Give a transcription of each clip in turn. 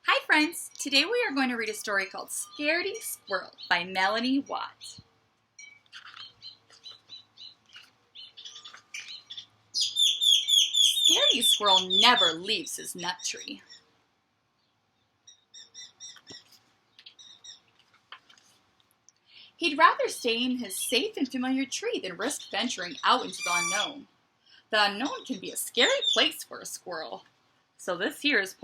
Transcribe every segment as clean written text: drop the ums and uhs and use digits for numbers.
Hi friends! Today we are going to read a story called Scaredy Squirrel by Melanie Watt. Scaredy Squirrel never leaves his nut tree. He'd rather stay in his safe and familiar tree than risk venturing out into the unknown. The unknown can be a scary place for a squirrel. So this here is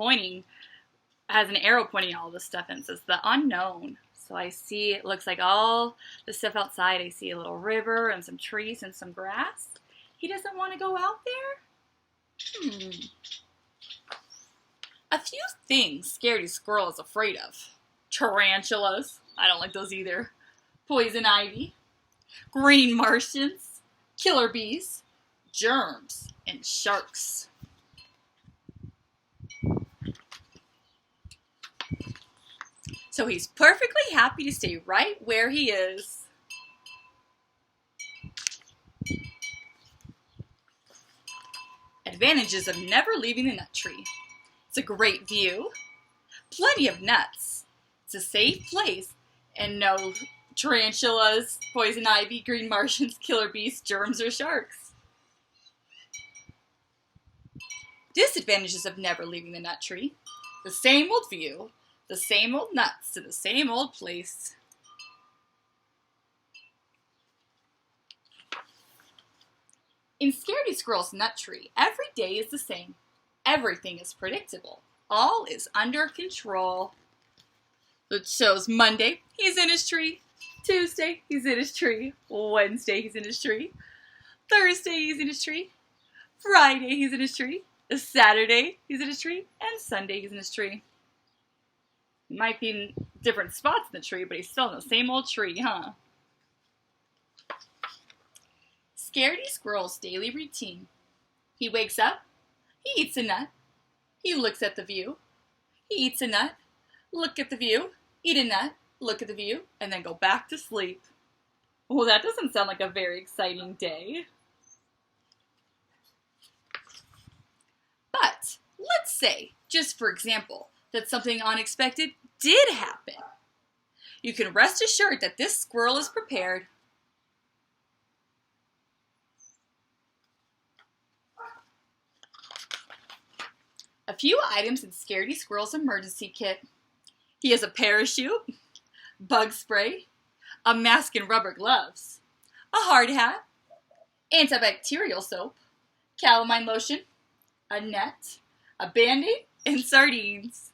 has an arrow pointing all this stuff and says the unknown. So I see, it looks like all the stuff outside. I see a little river and some trees and some grass. He doesn't want to go out there? A few things Scaredy Squirrel is afraid of. Tarantulas. I don't like those either. Poison ivy. Green Martians. Killer bees. Germs. And sharks. So he's perfectly happy to stay right where he is. Advantages of never leaving the nut tree. It's a great view, plenty of nuts, it's a safe place, and no tarantulas, poison ivy, green Martians, killer bees, germs, or sharks. Disadvantages of never leaving the nut tree. The same old view, the same old nuts to the same old place. In Scaredy Squirrel's nut tree, every day is the same. Everything is predictable. All is under control. It shows Monday, he's in his tree. Tuesday, he's in his tree. Wednesday, he's in his tree. Thursday, he's in his tree. Friday, he's in his tree. Saturday, he's in his tree. And Sunday, he's in his tree. Might be in different spots in the tree, but he's still in the same old tree, huh? Scaredy Squirrel's daily routine. He wakes up, he eats a nut, he looks at the view, he eats a nut, look at the view, eat a nut, look at the view, and then go back to sleep. Well, that doesn't sound like a very exciting day. But let's say, just for example, that something unexpected did happen. You can rest assured that this squirrel is prepared. A few items in Scaredy Squirrel's emergency kit. He has a parachute, bug spray, a mask and rubber gloves, a hard hat, antibacterial soap, calamine lotion, a net, a Band-Aid, and sardines.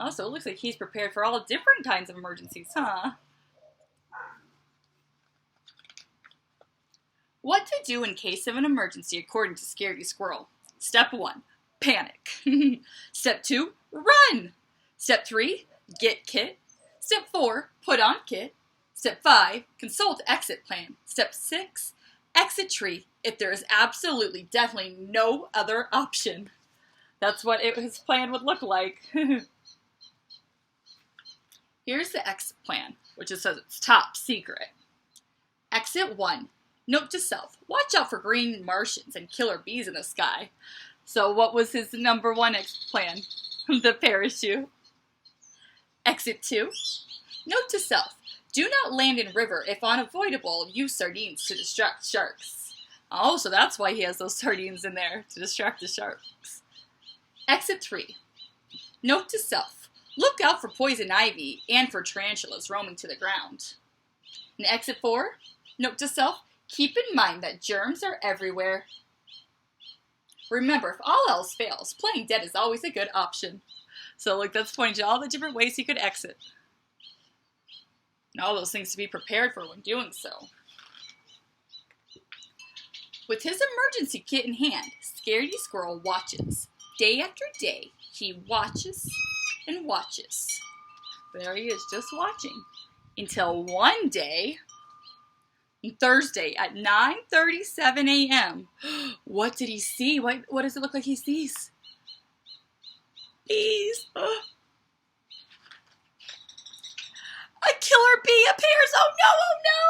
Oh, so it looks like he's prepared for all different kinds of emergencies, huh? What to do in case of an emergency according to Scaredy Squirrel. Step 1, panic. Step 2, run. Step 3, get kit. Step 4, put on kit. Step 5, consult exit plan. Step 6, exit tree if there is absolutely, definitely no other option. That's what his plan would look like. Here's the exit plan, which it says it's top secret. Exit 1, note to self, watch out for green Martians and killer bees in the sky. So what was his number 1 exit plan? The parachute. Exit 2, note to self, do not land in river. If unavoidable, use sardines to distract sharks. Oh, so that's why he has those sardines in there, to distract the sharks. Exit 3, note to self, look out for poison ivy and for tarantulas roaming to the ground. And exit 4, note to self, keep in mind that germs are everywhere. Remember, if all else fails, playing dead is always a good option. So look, that's pointing to all the different ways he could exit. And all those things to be prepared for when doing so. With his emergency kit in hand, Scaredy Squirrel watches. Day after day, he watches and watches. There he is, just watching. Until one day, Thursday at 9:37 a.m. What did he see? What does it look like he sees? Bees. A killer bee appears. Oh no, oh no.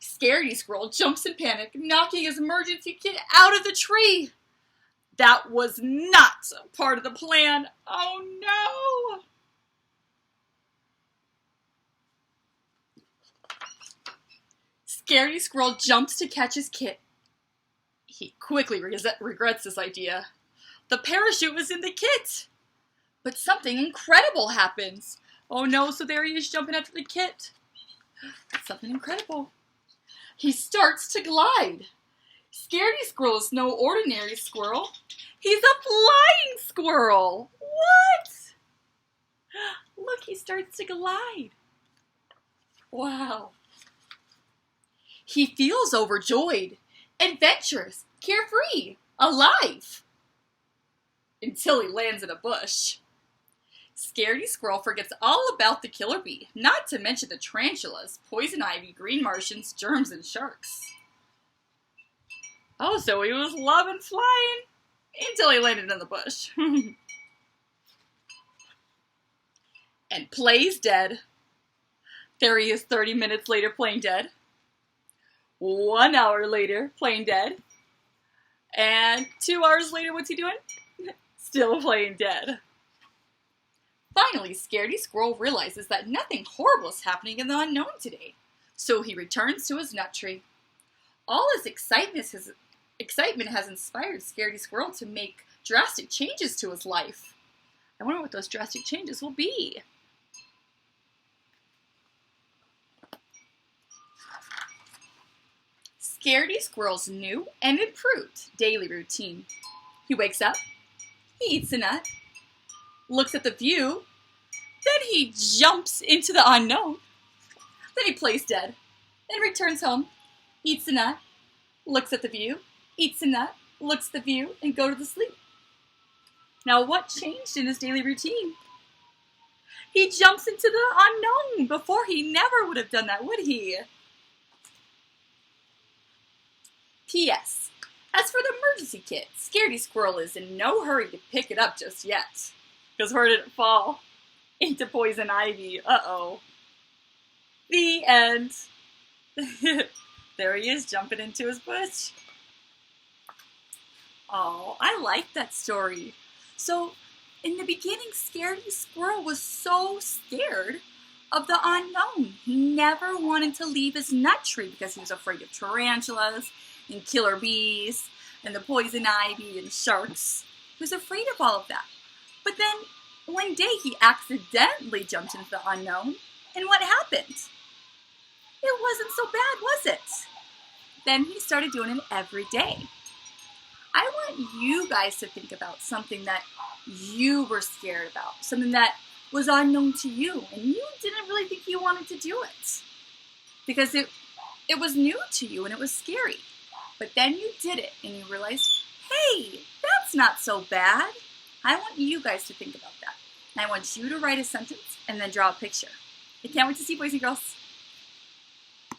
Scaredy Squirrel jumps in panic, knocking his emergency kit out of the tree. That was not part of the plan. Oh no! Scaredy Squirrel jumps to catch his kit. He quickly regrets this idea. The parachute was in the kit. But something incredible happens. Oh no, so there he is jumping after the kit. Something incredible. He starts to glide. Scaredy Squirrel is no ordinary squirrel. He's a flying squirrel. What? Look, he starts to glide. Wow. He feels overjoyed, adventurous, carefree, alive. Until he lands in a bush. Scaredy Squirrel forgets all about the killer bee, not to mention the tarantulas, poison ivy, green Martians, germs, and sharks. Oh, so he was loving flying until he landed in the bush. And plays dead. There he is 30 minutes later playing dead. 1 hour later playing dead. And 2 hours later, what's he doing? Still playing dead. Finally, Scaredy Squirrel realizes that nothing horrible is happening in the unknown today. So he returns to his nut tree. All his excitement has inspired Scaredy Squirrel to make drastic changes to his life. I wonder what those drastic changes will be. Scaredy Squirrel's new and improved daily routine. He wakes up, he eats a nut, looks at the view, then he jumps into the unknown, then he plays dead, then returns home, eats a nut, looks at the view, eats a nut, looks at the view, and goes to sleep. Now what changed in his daily routine? He jumps into the unknown. Before he never would have done that, would he? P.S. As for the emergency kit, Scaredy Squirrel is in no hurry to pick it up just yet. Because where did it fall? Into poison ivy. Uh-oh. The end. There he is, jumping into his bush. Oh, I like that story. So, in the beginning, Scaredy Squirrel was so scared of the unknown. He never wanted to leave his nut tree because he was afraid of tarantulas and killer bees and the poison ivy and sharks. He was afraid of all of that. But then, one day he accidentally jumped into the unknown, and what happened? It wasn't so bad, was it? Then he started doing it every day. I want you guys to think about something that you were scared about, something that was unknown to you, and you didn't really think you wanted to do it because it was new to you and it was scary. But then you did it and you realized, hey, that's not so bad. I want you guys to think about that. And I want you to write a sentence and then draw a picture. I can't wait to see, boys and girls.